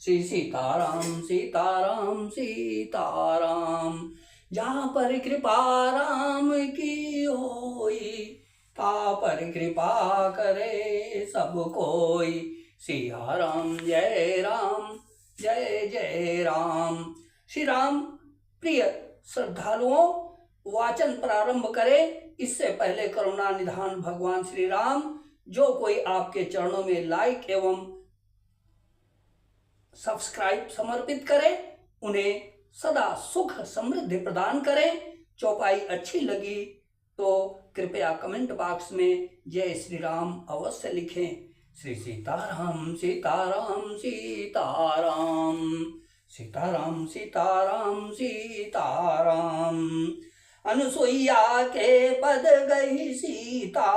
श्री सीताराम सीताराम सीताराम। जहाँ पर कृपा राम की होई, ता पर कृपा करे सब कोई। सिया राम जय राम जय जय राम। श्री राम प्रिय श्रद्धालुओं, वाचन प्रारंभ करें इससे पहले करुणा निधान भगवान श्री राम जो कोई आपके चरणों में लाइक एवं सब्सक्राइब समर्पित करें, उन्हें सदा सुख समृद्धि प्रदान करें। चौपाई अच्छी लगी तो कृपया कमेंट बॉक्स में जय श्री राम अवश्य लिखें। श्री सीताराम सीताराम सीताराम। सीताराम सीताराम सीताराम। अनुसुईया के पद गई सीता,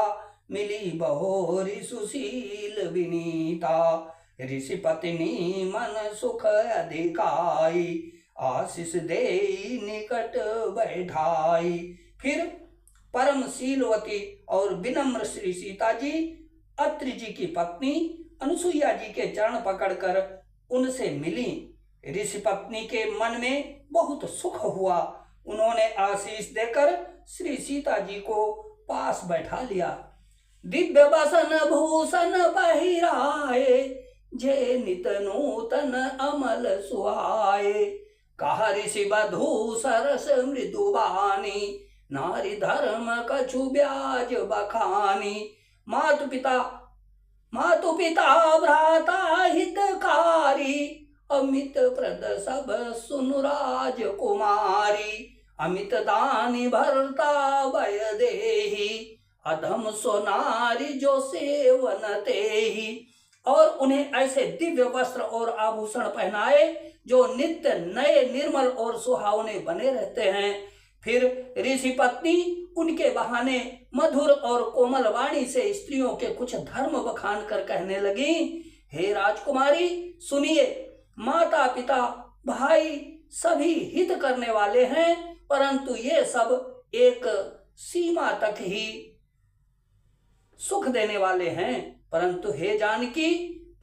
मिली बहोरी सुशील विनीता। ऋषि पत्नी मन सुख अधिकाई, आशीष देई निकट बैठाई। फिर परम शीलवती और विनम्र श्री सीता जी अत्रि जी की पत्नी अनुसुईया जी के चरण पकड़कर उनसे मिली। ऋषि पत्नी के मन में बहुत सुख हुआ। उन्होंने आशीष देकर श्री सीता जी को पास बैठा लिया। दिव्य बसन भूषण पहिराए, जे नित नूतन अमल सुहाए। कहा ऋषि बधू सरस मृदुबानी, नारी धर्म कछु ब्याज बखानी। मातु पिता भ्राता हितकारी, अमित प्रद सब सुन राजकुमारी। अमित दानी भरता भय देही, अधम सोनारी जो सेवन तेही। और उन्हें ऐसे दिव्य वस्त्र और आभूषण पहनाए जो नित्य नए निर्मल और सुहावने बने रहते हैं। फिर ऋषि पत्नी उनके बहाने मधुर और कोमल वाणी से स्त्रियों के कुछ धर्म बखान कर कहने लगी, हे राजकुमारी सुनिए, माता पिता भाई सभी हित करने वाले हैं, परंतु ये सब एक सीमा तक ही सुख देने वाले हैं। परंतु हे जानकी,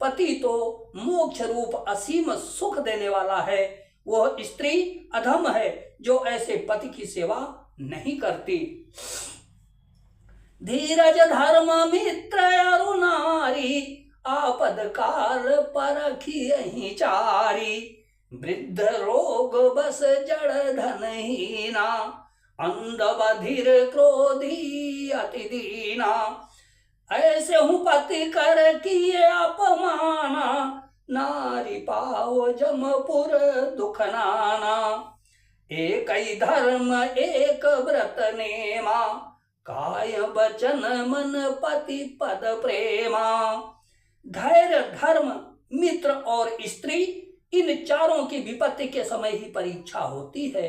पति तो मोक्ष रूप असीम सुख देने वाला है। वह स्त्री अधम है जो ऐसे पति की सेवा नहीं करती। धीरज धर्म मित्र अरु नारी, आपद काल परखियहि चारी। वृद्ध रोग बस जड़ धनहीना, अंध बधिर क्रोधी अति दीना। ऐसे हूँ पति कर किए अपमाना, नारी पाओ जमपुर दुख नाना। एक ही धर्म एक व्रत नेमा, काय वचन मन पति पद प्रेमा। धैर्य धर्म मित्र और स्त्री इन चारों की विपत्ति के समय ही परीक्षा होती है।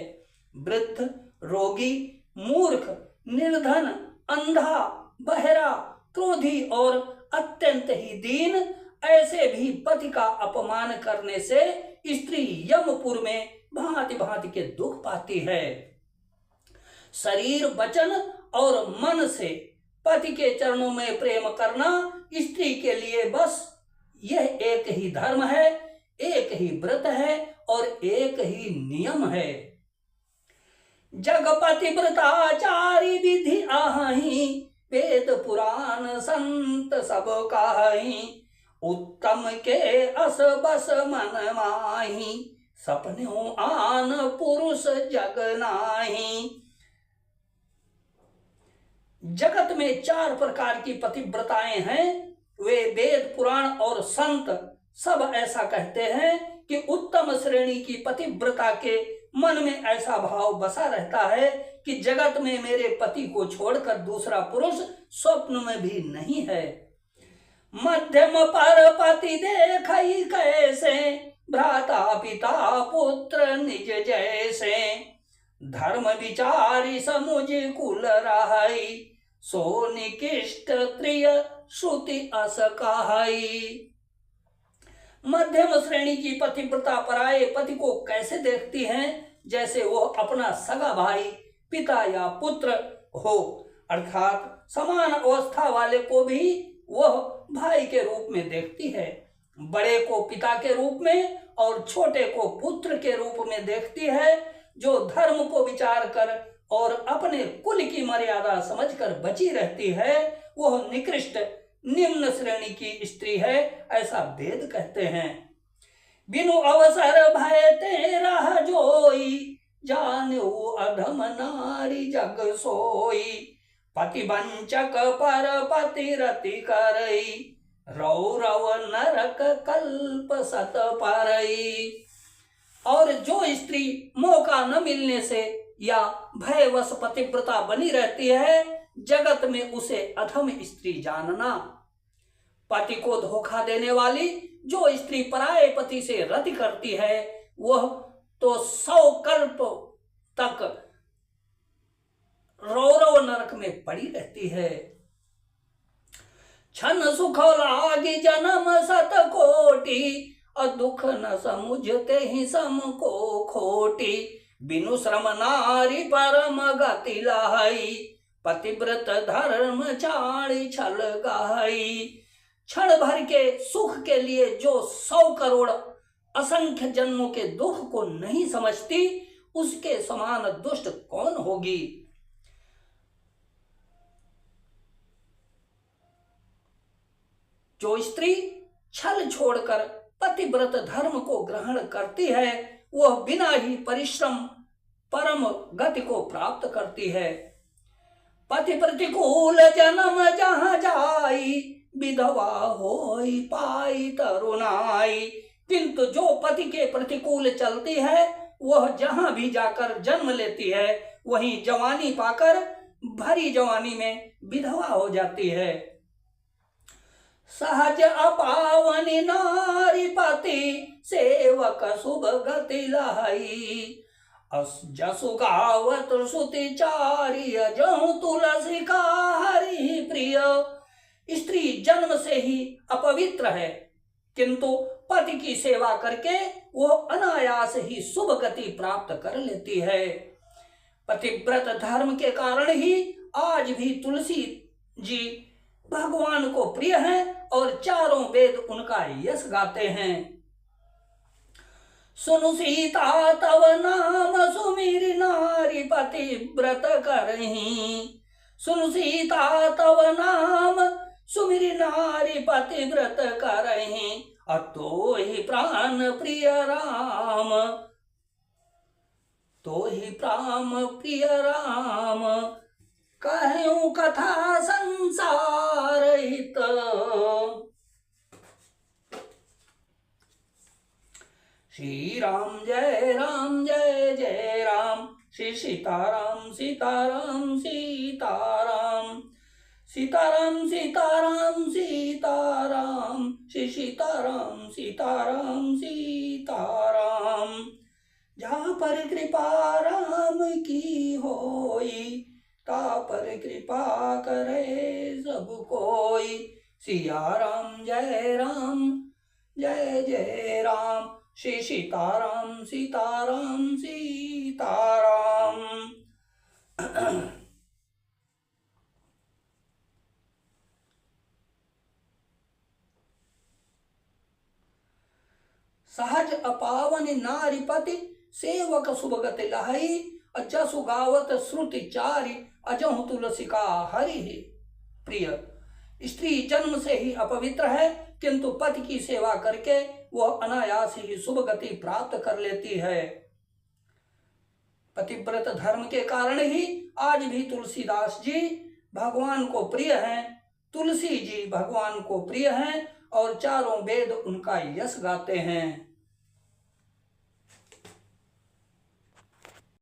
वृद्ध रोगी मूर्ख निर्धन अंधा बहरा क्रोधी और अत्यंत ही दीन, ऐसे भी पति का अपमान करने से स्त्री यमपुर में भांति भांति के दुख पाती है। शरीर वचन और मन से पति के चरणों में प्रेम करना स्त्री के लिए बस यह एक ही धर्म है, एक ही व्रत है और एक ही नियम है। जगपति व्रताचारी विधि आहि, वेद पुराण संत सब काही। उत्तम के अस बस मन माही, सपने आन पुरुष जग नाही। जगत में 4 प्रकार की पतिव्रताएं हैं। वे वेद पुराण और संत सब ऐसा कहते हैं कि उत्तम श्रेणी की पतिव्रता के मन में ऐसा भाव बसा रहता है कि जगत में मेरे पति को छोड़कर दूसरा पुरुष स्वप्न में भी नहीं है। मध्यम पर पति देखई कैसे, भ्राता पिता पुत्र निज जैसे। धर्म विचारी समुझ कुल रहाई, सो निकृष्ट त्रिय श्रुति अस कहाई। मध्यम श्रेणी की पतिव्रता पराये पति को कैसे देखती हैं? जैसे वो अपना सगा भाई पिता या पुत्र हो, अर्थात समान अवस्था वाले को भी वह भाई के रूप में देखती है। बड़े को पिता के रूप में और छोटे को पुत्र के रूप में देखती है। जो धर्म को विचार कर और अपने कुल की मर्यादा समझकर बची रहती है वह निकृष्ट निम्न श्रेणी की स्त्री है, ऐसा वेद कहते हैं। बिनु अवसर भय तेरा जोई, जानो अधम नारी जग सोई। पति वंचक पर पति रति करई, रौरव नरक कल्प सत परई। और जो स्त्री मौका न मिलने से या भयवश पतिव्रता बनी रहती है, जगत में उसे अधम स्त्री जानना। पति को धोखा देने वाली जो स्त्री पराये पति से रति करती है वह तो 100 कल्प तक रौरव नरक में पड़ी रहती है। क्षण सुख लागी जन्म सत कोटि, दुख न समुझते ही सम को खोटी। बिनु श्रम नारी परम गति लहई, पतिव्रत धर्म चाड़ी छल गहई। क्षण भर के सुख के लिए जो 100 करोड़ असंख्य जन्मों के दुख को नहीं समझती, उसके समान दुष्ट कौन होगी। जो स्त्री छल छोड़कर पतिव्रत धर्म को ग्रहण करती है वह बिना ही परिश्रम परम गति को प्राप्त करती है। पति प्रतिकूल जन्म जहां जाई, विधवा होई पाई तरुणाई। किंतु जो पति के प्रतिकूल चलती है वह जहां भी जाकर जन्म लेती है वहीं जवानी पाकर भरी जवानी में विधवा हो जाती है। सहज अपावनी नारी पति, सेवक शुभ गति लहई। जसु गावत श्रुति चारी, जहु तुलसी का हरि प्रिय। स्त्री जन्म से ही अपवित्र है, किंतु पति की सेवा करके वो अनायास ही शुभ गति प्राप्त कर लेती है। पतिव्रत धर्म के कारण ही आज भी तुलसी जी भगवान को प्रिय हैं और चारों वेद उनका यश गाते हैं। सुनु सीता तव नाम सुमिर नारी पतिव्रत करहीं। सुनु सीता तव नाम सुमिर नारी पतिव्रत करहीं। तो ही प्राण प्रिय राम, तो ही प्राण प्रिय राम। कहूं कथा संसार हित, श्री राम जय जय राम। श्री सीताराम सीताराम सीताराम, सीताराम सीताराम सीताराम। श्री सीताराम सीताराम सीताराम। जहाँ पर कृपा राम की होई, ता पर कृपा करे सब कोई। सिया राम जय जय राम। श्री सीताराम सीताराम सीताराम। सहज अपावन नारीपति, सेवक सुभगति लहई। जसु गावत श्रुति चारी, अजहु तुलसी का हरि प्रिय। स्त्री जन्म से ही अपवित्र है, किंतु पति की सेवा करके वह अनायास ही शुभ गति प्राप्त कर लेती है। पतिव्रत धर्म के कारण ही आज भी तुलसीदास जी भगवान को प्रिय हैं, तुलसी जी भगवान को प्रिय हैं और चारों वेद उनका यश गाते हैं।